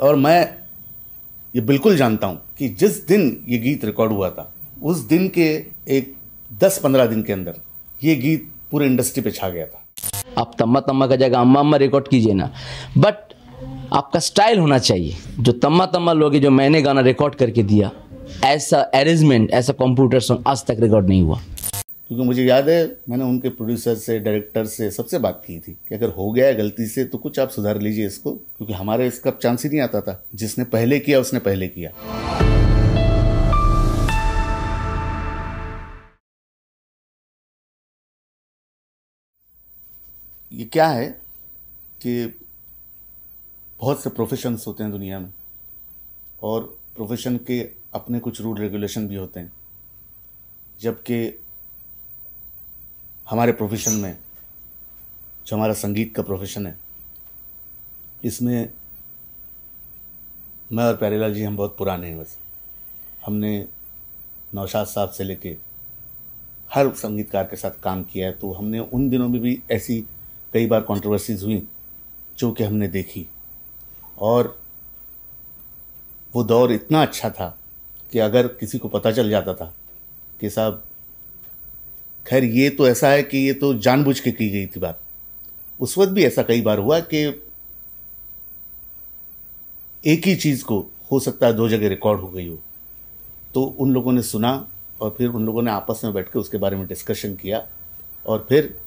और मैं ये बिल्कुल जानता हूं कि जिस दिन ये गीत रिकॉर्ड हुआ था उस दिन के एक 10-15 दिन के अंदर ये गीत पूरे इंडस्ट्री पे छा गया था। आप तम्मा तम्मा का जगह अम्मा अम्मा रिकॉर्ड कीजिए ना, बट आपका स्टाइल होना चाहिए। जो तम्मा तम्मा लोग जो मैंने गाना रिकॉर्ड करके दिया, ऐसा अरेंजमेंट, ऐसा कंप्यूटर सॉन्ग आज तक रिकॉर्ड नहीं हुआ। क्योंकि मुझे याद है मैंने उनके प्रोड्यूसर से, डायरेक्टर से, सबसे बात की थी कि अगर हो गया है गलती से तो कुछ आप सुधार लीजिए इसको, क्योंकि हमारे इसका चांस ही नहीं आता था। जिसने पहले किया उसने पहले किया। ये क्या है कि बहुत से प्रोफेशंस होते हैं दुनिया में और प्रोफेशन के अपने कुछ रूल रेगुलेशन भी होते हैं, जबकि हमारे प्रोफेशन में, जो हमारा संगीत का प्रोफेशन है, इसमें मैं और प्यारेलाल जी हम बहुत पुराने हैं। बस हमने नौशाद साहब से लेके हर संगीतकार के साथ काम किया है, तो हमने उन दिनों में भी ऐसी कई बार कंट्रोवर्सीज हुई जो कि हमने देखी। और वो दौर इतना अच्छा था कि अगर किसी को पता चल जाता था कि साहब, खैर ये तो ऐसा है कि ये तो जानबूझ के की गई थी बात। उस वक्त भी ऐसा कई बार हुआ कि एक ही चीज़ को हो सकता है 2 जगह रिकॉर्ड हो गई हो, तो उन लोगों ने सुना और फिर उन लोगों ने आपस में बैठ के उसके बारे में डिस्कशन किया और फिर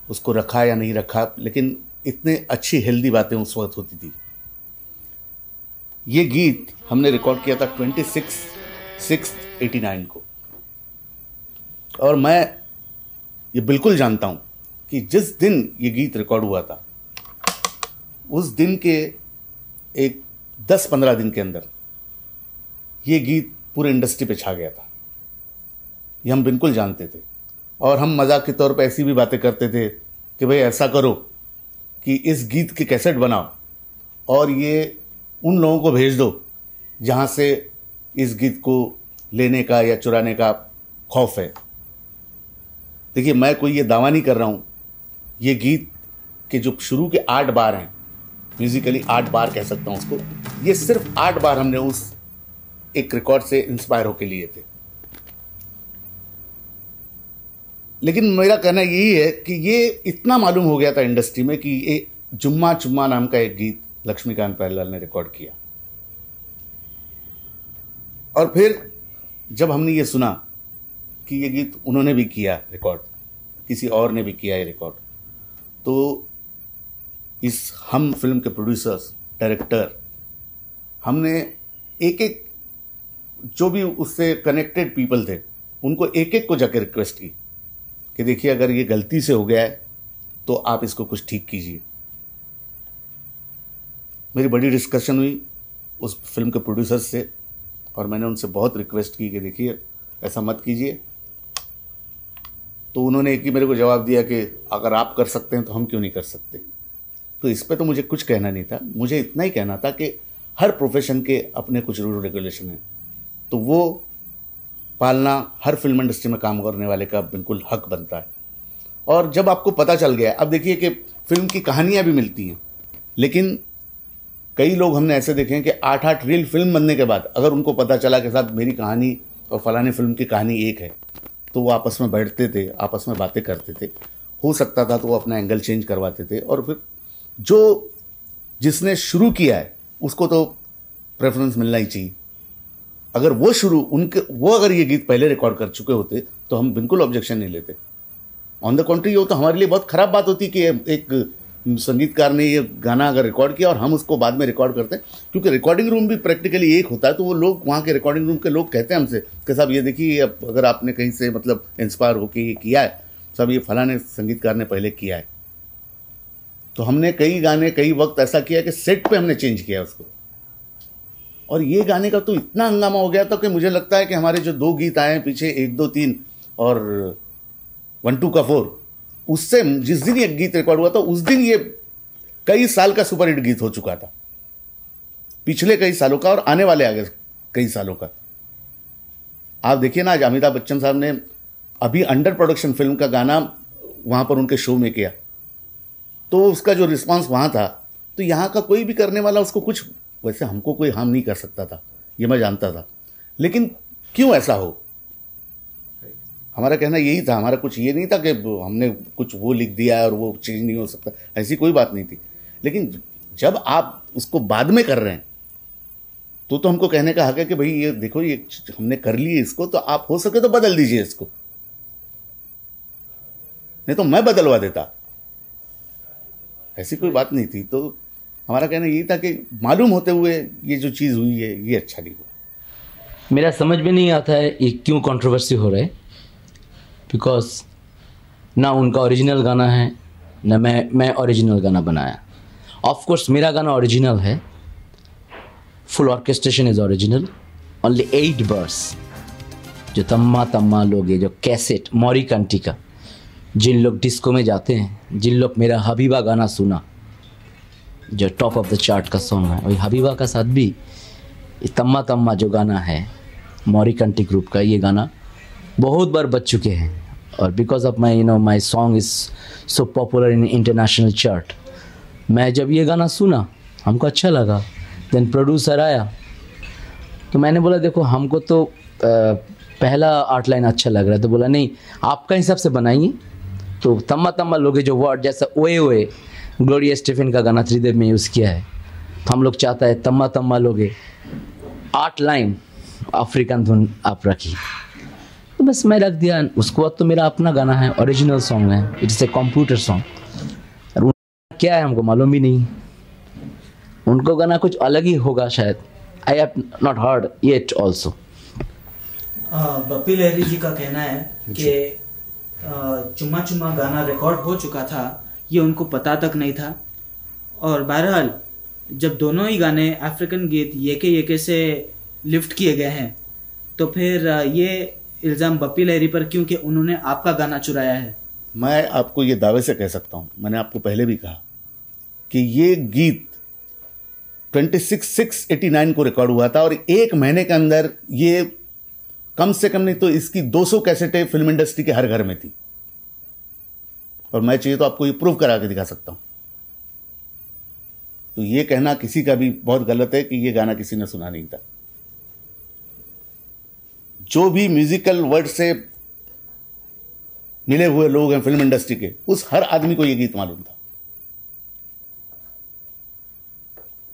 उसको रखा या नहीं रखा, लेकिन इतने अच्छी हेल्दी बातें उस वक्त होती थी। ये गीत हमने रिकॉर्ड किया था 26/6/89 को, और मैं ये बिल्कुल जानता हूं कि जिस दिन ये गीत रिकॉर्ड हुआ था उस दिन के एक 10-15 दिन के अंदर ये गीत पूरे इंडस्ट्री पे छा गया था। ये हम बिल्कुल जानते थे और हम मजाक के तौर पे ऐसी भी बातें करते थे कि भाई ऐसा करो कि इस गीत की कैसेट बनाओ और ये उन लोगों को भेज दो जहां से इस गीत को लेने का या चुराने का खौफ है। देखिए, मैं कोई ये दावा नहीं कर रहा हूं। ये गीत के जो शुरू के 8 बार हैं, म्यूजिकली 8 बार कह सकता हूं उसको, ये सिर्फ 8 बार हमने उस एक रिकॉर्ड से इंस्पायर होके लिए थे। लेकिन मेरा कहना यही है कि ये इतना मालूम हो गया था इंडस्ट्री में कि ये जुम्मा चुम्मा नाम का एक गीत लक्ष्मीकांत प्यारेलाल ने रिकॉर्ड किया। और फिर जब हमने ये सुना कि ये गीत उन्होंने भी किया रिकॉर्ड, किसी और ने भी किया है रिकॉर्ड, तो इस हम फिल्म के प्रोड्यूसर्स, डायरेक्टर, हमने एक एक जो भी उससे कनेक्टेड पीपल थे उनको एक एक को जाकर रिक्वेस्ट की कि देखिए अगर ये गलती से हो गया है तो आप इसको कुछ ठीक कीजिए। मेरी बड़ी डिस्कशन हुई उस फिल्म के प्रोड्यूसर्स से और मैंने उनसे बहुत रिक्वेस्ट की कि देखिए ऐसा मत कीजिए। तो उन्होंने एक ही मेरे को जवाब दिया कि अगर आप कर सकते हैं तो हम क्यों नहीं कर सकते। तो इस पे तो मुझे कुछ कहना नहीं था, मुझे इतना ही कहना था कि हर प्रोफेशन के अपने कुछ रूल रेगुलेशन हैं, तो वो पालना हर फिल्म इंडस्ट्री में काम करने वाले का बिल्कुल हक बनता है। और जब आपको पता चल गया, अब देखिए कि फिल्म की कहानियाँ भी मिलती हैं, लेकिन कई लोग हमने ऐसे देखे हैं कि 8-8 रील फिल्म बनने के बाद अगर उनको पता चला कि साहब मेरी कहानी और फलानी फिल्म की कहानी एक है, तो वो आपस में बैठते थे, आपस में बातें करते थे। हो सकता था तो वो अपना एंगल चेंज करवाते थे और फिर जो जिसने शुरू किया है उसको तो प्रेफरेंस मिलना ही चाहिए। अगर वो अगर ये गीत पहले रिकॉर्ड कर चुके होते तो हम बिल्कुल ऑब्जेक्शन नहीं लेते। ऑन द कॉन्ट्री, ये तो हमारे लिए बहुत ख़राब बात होती कि एक संगीतकार ने ये गाना अगर रिकॉर्ड किया और हम उसको बाद में रिकॉर्ड करते हैं, क्योंकि रिकॉर्डिंग रूम भी प्रैक्टिकली एक होता है। तो वो लोग, वहाँ के रिकॉर्डिंग रूम के लोग कहते हैं हमसे कि साहब ये देखिए, अगर आपने कहीं से मतलब इंस्पायर होकर ये किया है, साहब ये फलाने संगीतकार ने पहले किया है। तो हमने कई गाने कई वक्त ऐसा किया कि सेट पे हमने चेंज किया उसको। और ये गाने का तो इतना हंगामा हो गया था कि मुझे लगता है कि हमारे जो 2 गीत आए हैं पीछे, 1, 2, 3 और 1, 2 का 4, उससे जिस दिन ये गीत रिकॉर्ड हुआ था उस दिन ये कई साल का सुपरहिट गीत हो चुका था, पिछले कई सालों का और आने वाले आगे कई सालों का। आप देखिए ना, आज अमिताभ बच्चन साहब ने अभी अंडर प्रोडक्शन फिल्म का गाना वहां पर उनके शो में किया, तो उसका जो रिस्पांस वहां था, तो यहाँ का कोई भी करने वाला उसको कुछ वैसे हमको कोई हार्म नहीं कर सकता था, ये मैं जानता था, लेकिन क्यों ऐसा हो, हमारा कहना यही था। हमारा कुछ ये नहीं था कि हमने कुछ वो लिख दिया और वो चेंज नहीं हो सकता, ऐसी कोई बात नहीं थी। लेकिन जब आप उसको बाद में कर रहे हैं तो हमको कहने का हक है कि भाई ये देखो, ये हमने कर ली इसको, तो आप हो सके तो बदल दीजिए इसको, नहीं तो मैं बदलवा देता, ऐसी कोई बात नहीं थी। तो हमारा कहना यही था कि मालूम होते हुए ये जो चीज़ हुई है ये अच्छा नहीं हुआ। मेरा समझ में नहीं आता है ये क्यों कंट्रोवर्सी हो रहा है, बिकॉज ना उनका ओरिजिनल गाना है ना मैं ओरिजिनल गाना बनाया। ऑफ कोर्स मेरा गाना ओरिजिनल है, full orchestration is original, only 8 बर्स। जो तम्मा तम्मा लोग है, जो कैसेट मौरी कंटी का, जिन लोग डिस्को में जाते हैं, जिन लोग मेरा हबीबा गाना सुना जो टॉप ऑफ द चार्ट का सॉन्ग है, वही हबीबा का साथ भी ये तम्मा तम्मा जो गाना है मौरी कंटी ग्रुप का, ये गाना बहुत बार बज चुके हैं। और because of my my song is so popular in international chart, मैं जब ये गाना सुना हमको अच्छा लगा। देन प्रोड्यूसर आया तो मैंने बोला देखो हमको तो पहला 8 लाइन अच्छा लग रहा है, तो बोला नहीं आपका हिसाब से बनाइए। तो तम्मा तम्मा लोगे जो वर्ड जैसा ओए ओए ग्लोरिया स्टीफन का गाना त्रिदेव में यूज़ किया है, तो हम लोग चाहता है तम्मा तम्मा लोगे 8 लाइन अफ्रीकन धुन आप रखी, तो बस मैं रख दिया। उसके बाद तो मेरा अपना गाना है, ओरिजिनल सॉन्ग है, इट्स ए कंप्यूटर सॉन्ग। और क्या है हमको मालूम भी नहीं, उनको गाना कुछ अलग ही होगा शायद, I have not heard yet also. Bappi Lahiri ji का कहना है कि चुम्मा चुम्मा गाना रिकॉर्ड हो चुका था, ये उनको पता तक नहीं था। और बहरहाल जब दोनों ही गाने अफ्रीकन गीत येके से लिफ्ट किए गए हैं, तो फिर ये इल्ज़ाम बप्पी लहरी पर क्यों कि उन्होंने आपका गाना चुराया है? मैं आपको ये दावे से कह सकता हूँ, मैंने आपको पहले भी कहा कि ये गीत 26/6/89 को रिकॉर्ड हुआ था और 1 महीने के अंदर ये कम से कम नहीं तो इसकी 200 कैसेटें फिल्म इंडस्ट्री के हर घर में थी। और मैं चाहिए तो आपको ये प्रूव करा के दिखा सकता हूं। तो ये कहना किसी का भी बहुत गलत है कि ये गाना किसी ने सुना नहीं था। जो भी म्यूजिकल वर्ड से मिले हुए लोग हैं फिल्म इंडस्ट्री के, उस हर आदमी को ये गीत मालूम था।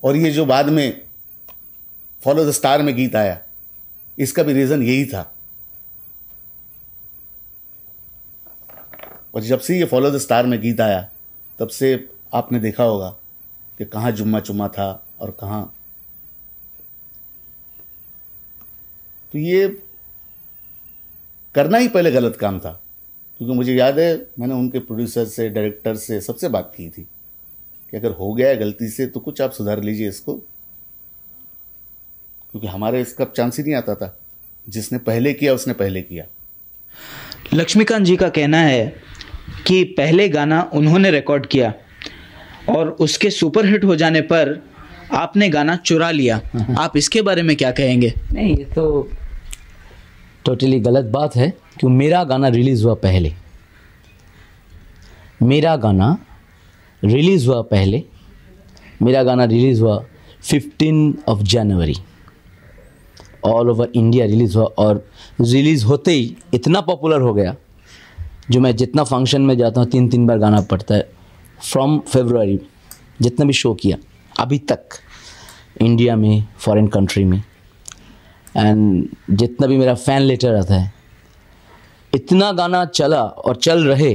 और ये जो बाद में फॉलो द स्टार में गीत आया, इसका भी रीजन यही था। और जब से ये फॉलो द स्टार में गीत आया, तब से आपने देखा होगा कि कहां जुम्मा चुम्मा था और कहां। तो ये करना ही पहले गलत काम था, क्योंकि मुझे याद है मैंने उनके प्रोड्यूसर से, डायरेक्टर से, सबसे बात की थी कि अगर हो गया है गलती से तो कुछ आप सुधार लीजिए इसको, क्योंकि हमारे इसका चांस ही नहीं आता था। जिसने पहले किया उसने पहले किया। लक्ष्मीकांत जी का कहना है कि पहले गाना उन्होंने रिकॉर्ड किया और उसके सुपरहिट हो जाने पर आपने गाना चुरा लिया। आप इसके बारे में क्या कहेंगे? नहीं, ये तो टोटली गलत बात है, क्यों मेरा गाना रिलीज़ हुआ पहले। मेरा गाना रिलीज़ हुआ पहले। मेरा गाना रिलीज़ हुआ 15 जनवरी, ऑल ओवर इंडिया रिलीज़ हुआ। और रिलीज़ होते ही इतना पॉपुलर हो गया, जो मैं जितना फंक्शन में जाता हूँ 3 बार गाना पड़ता है। फ्रॉम फरवरी जितना भी शो किया अभी तक, इंडिया में, फॉरेन कंट्री में, एंड जितना भी मेरा फ़ैन लेटर आता है, इतना गाना चला और चल रहे।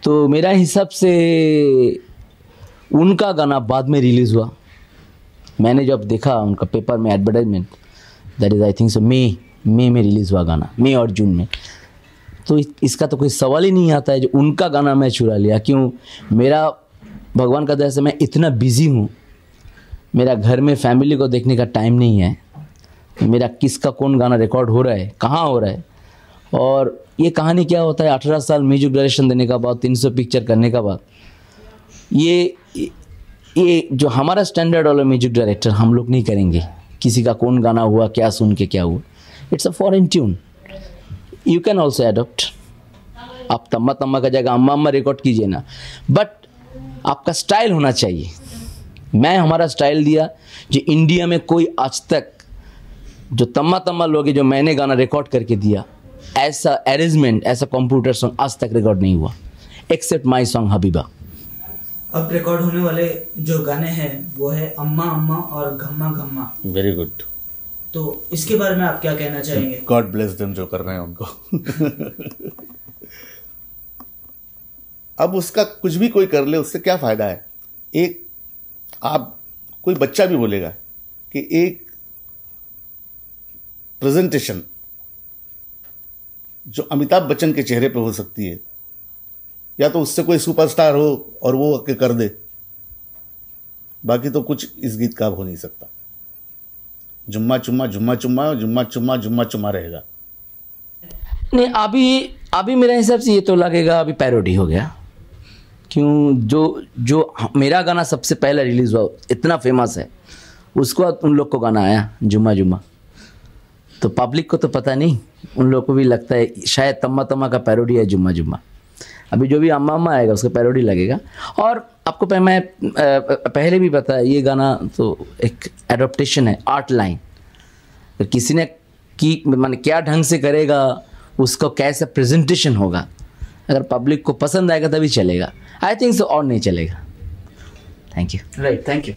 तो मेरा हिसाब से उनका गाना बाद में रिलीज़ हुआ। मैंने जब देखा उनका पेपर में advertisement, that is I think so मई में रिलीज़ हुआ गाना, मई और जून में। तो इसका तो कोई सवाल ही नहीं आता है जो उनका गाना मैं चुरा लिया। क्यों? मेरा भगवान का दया से मैं इतना बिज़ी हूँ, मेरा घर में फैमिली को देखने का टाइम नहीं है, मेरा किसका कौन गाना रिकॉर्ड हो रहा है, कहाँ हो रहा है। और ये कहानी क्या होता है, 18 साल म्यूजिक डायरेक्शन देने का बाद, 300 पिक्चर करने का बाद, ये जो हमारा स्टैंडर्ड वाला म्यूजिक डायरेक्टर हम लोग नहीं करेंगे। किसी का कौन गाना हुआ, क्या सुन के क्या हुआ, it's a foreign tune, you can also adopt. आप तम्मा तम्मा का जगह अम्मा अम्मा रिकॉर्ड कीजिए ना, बट आपका स्टाइल होना चाहिए। मैं हमारा स्टाइल दिया जो इंडिया में कोई आज तक जो तम्मा तम्मा लोग जो मैंने गाना रिकॉर्ड करके दिया, ऐसा अरेंजमेंट, ऐसा कंप्यूटर सॉन्ग आज तक रिकॉर्ड नहीं हुआ एक्सेप्ट माय सॉन्ग हबीबा। अब रिकॉर्ड होने वाले जो गाने हैं वो है अम्मा अम्मा और घम्मा घम्मा। Very good. तो इसके बारे में आप क्या कहना चाहेंगे? गॉड ब्लेस देम जो कर रहे हैं उनको। अब उसका कुछ भी कोई कर ले, उससे क्या फायदा है? एक आप कोई बच्चा भी बोलेगा कि एक प्रेजेंटेशन जो अमिताभ बच्चन के चेहरे पे हो सकती है, या तो उससे कोई सुपरस्टार हो और वो आके कर दे, बाकी तो कुछ इस गीत का हो नहीं सकता। जुम्मा चुम्मा जुम्मा चुम्मा जुम्मा चुम्मा जुम्मा चुम्मा रहेगा। नहीं, अभी मेरे हिसाब से ये तो लगेगा अभी पैरोडी हो गया। क्यों? जो मेरा गाना सबसे पहले रिलीज हुआ, इतना फेमस है, उसको उन लोग को गाना आया जुम्मा जुम्मा, तो पब्लिक को तो पता नहीं, उन लोग को भी लगता है शायद तम्मा तम्मा का पैरोडी है जुम्मा जुम्मा। अभी जो भी अम्मा अम्मा आएगा उसका पैरोडी लगेगा। और आपको मैं पहले भी पता है, ये गाना तो एक एडोप्टेशन है, आर्ट लाइन। तो किसी ने की माने क्या ढंग से करेगा, उसका कैसा प्रेजेंटेशन होगा, अगर पब्लिक को पसंद आएगा तभी चलेगा। आई थिंक सो, और नहीं चलेगा। Thank you. Right, thank you.